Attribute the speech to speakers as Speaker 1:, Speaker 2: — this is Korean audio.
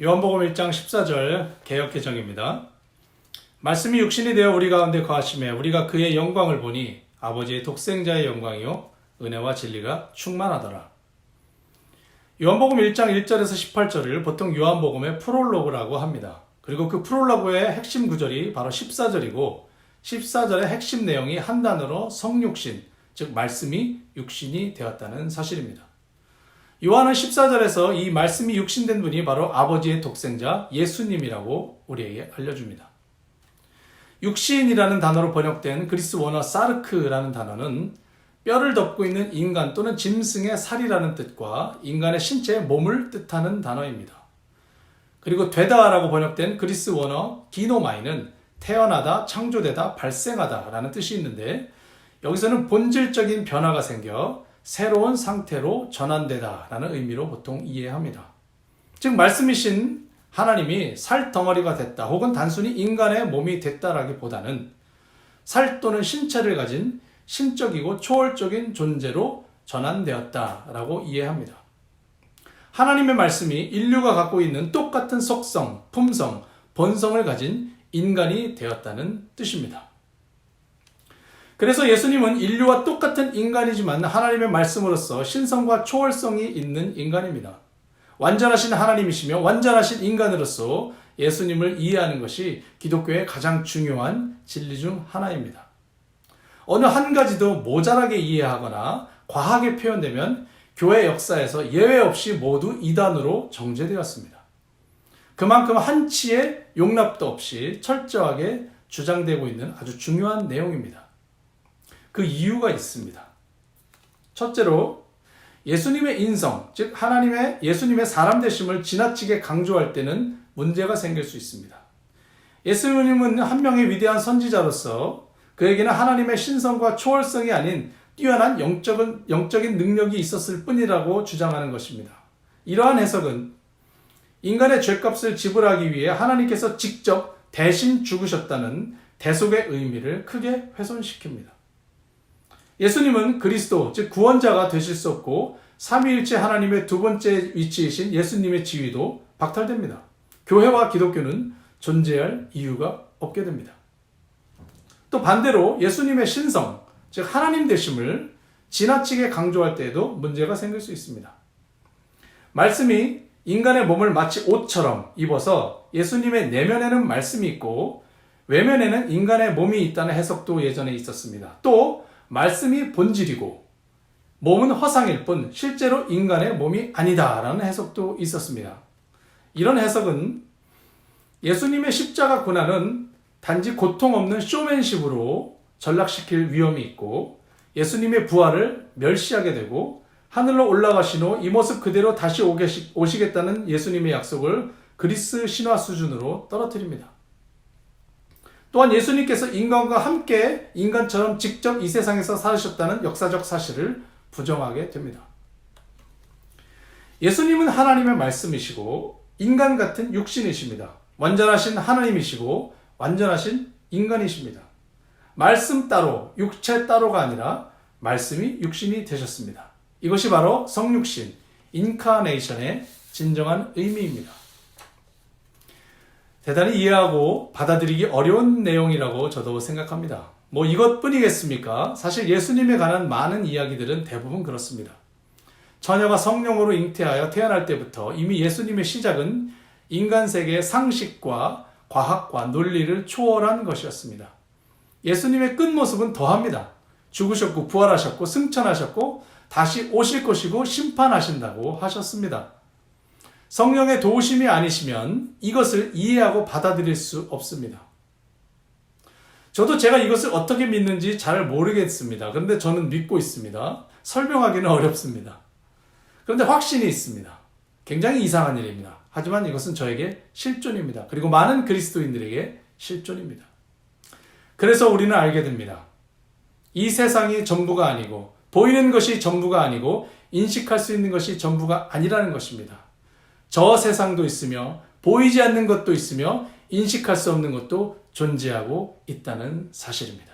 Speaker 1: 요한복음 1장 14절 개역개정입니다. 말씀이 육신이 되어 우리 가운데 거하시매 우리가 그의 영광을 보니 아버지의 독생자의 영광이요 은혜와 진리가 충만하더라. 요한복음 1장 1절에서 18절을 보통 요한복음의 프롤로그라고 합니다. 그리고 그 프롤로그의 핵심 구절이 바로 14절이고 14절의 핵심 내용이 한 단어로 성육신, 즉 말씀이 육신이 되었다는 사실입니다. 요한은 14절에서 이 말씀이 육신된 분이 바로 아버지의 독생자 예수님이라고 우리에게 알려줍니다. 육신이라는 단어로 번역된 그리스 원어 사르크라는 단어는 뼈를 덮고 있는 인간 또는 짐승의 살이라는 뜻과 인간의 신체의 몸을 뜻하는 단어입니다. 그리고 되다라고 번역된 그리스 원어 기노마이는 태어나다, 창조되다, 발생하다 라는 뜻이 있는데 여기서는 본질적인 변화가 생겨 새로운 상태로 전환되다 라는 의미로 보통 이해합니다. 즉 말씀이신 하나님이 살덩어리가 됐다 혹은 단순히 인간의 몸이 됐다라기보다는 살 또는 신체를 가진 신적이고 초월적인 존재로 전환되었다라고 이해합니다. 하나님의 말씀이 인류가 갖고 있는 똑같은 속성, 품성, 본성을 가진 인간이 되었다는 뜻입니다. 그래서 예수님은 인류와 똑같은 인간이지만 하나님의 말씀으로서 신성과 초월성이 있는 인간입니다. 완전하신 하나님이시며 완전하신 인간으로서 예수님을 이해하는 것이 기독교의 가장 중요한 진리 중 하나입니다. 어느 한 가지도 모자라게 이해하거나 과하게 표현되면 교회 역사에서 예외 없이 모두 이단으로 정죄되었습니다. 그만큼 한치의 용납도 없이 철저하게 주장되고 있는 아주 중요한 내용입니다. 그 이유가 있습니다. 첫째로 예수님의 인성, 즉 하나님의 예수님의 사람 되심을 지나치게 강조할 때는 문제가 생길 수 있습니다. 예수님은 한 명의 위대한 선지자로서 그에게는 하나님의 신성과 초월성이 아닌 뛰어난 영적인 능력이 있었을 뿐이라고 주장하는 것입니다. 이러한 해석은 인간의 죄값을 지불하기 위해 하나님께서 직접 대신 죽으셨다는 대속의 의미를 크게 훼손시킵니다. 예수님은 그리스도, 즉 구원자가 되실 수 없고 삼위일체 하나님의 두 번째 위치이신 예수님의 지위도 박탈됩니다. 교회와 기독교는 존재할 이유가 없게 됩니다. 또 반대로 예수님의 신성, 즉 하나님 되심을 지나치게 강조할 때에도 문제가 생길 수 있습니다. 말씀이 인간의 몸을 마치 옷처럼 입어서 예수님의 내면에는 말씀이 있고 외면에는 인간의 몸이 있다는 해석도 예전에 있었습니다. 또 말씀이 본질이고 몸은 허상일 뿐 실제로 인간의 몸이 아니다라는 해석도 있었습니다. 이런 해석은 예수님의 십자가 고난은 단지 고통 없는 쇼맨십으로 전락시킬 위험이 있고 예수님의 부활을 멸시하게 되고 하늘로 올라가신 후 이 모습 그대로 다시 오시겠다는 예수님의 약속을 그리스 신화 수준으로 떨어뜨립니다. 또한 예수님께서 인간과 함께 인간처럼 직접 이 세상에서 살으셨다는 역사적 사실을 부정하게 됩니다. 예수님은 하나님의 말씀이시고 인간 같은 육신이십니다. 완전하신 하나님이시고 완전하신 인간이십니다. 말씀 따로, 육체 따로가 아니라 말씀이 육신이 되셨습니다. 이것이 바로 성육신, 인카네이션의 진정한 의미입니다. 대단히 이해하고 받아들이기 어려운 내용이라고 저도 생각합니다. 뭐 이것뿐이겠습니까? 사실 예수님에 관한 많은 이야기들은 대부분 그렇습니다. 처녀가 성령으로 잉태하여 태어날 때부터 이미 예수님의 시작은 인간 세계의 상식과 과학과 논리를 초월한 것이었습니다. 예수님의 끝모습은 더합니다. 죽으셨고 부활하셨고 승천하셨고 다시 오실 것이고 심판하신다고 하셨습니다. 성령의 도우심이 아니시면 이것을 이해하고 받아들일 수 없습니다. 저도 제가 이것을 어떻게 믿는지 잘 모르겠습니다. 그런데 저는 믿고 있습니다. 설명하기는 어렵습니다. 그런데 확신이 있습니다. 굉장히 이상한 일입니다. 하지만 이것은 저에게 실존입니다. 그리고 많은 그리스도인들에게 실존입니다. 그래서 우리는 알게 됩니다. 이 세상이 전부가 아니고 보이는 것이 전부가 아니고 인식할 수 있는 것이 전부가 아니라는 것입니다. 저 세상도 있으며 보이지 않는 것도 있으며 인식할 수 없는 것도 존재하고 있다는 사실입니다.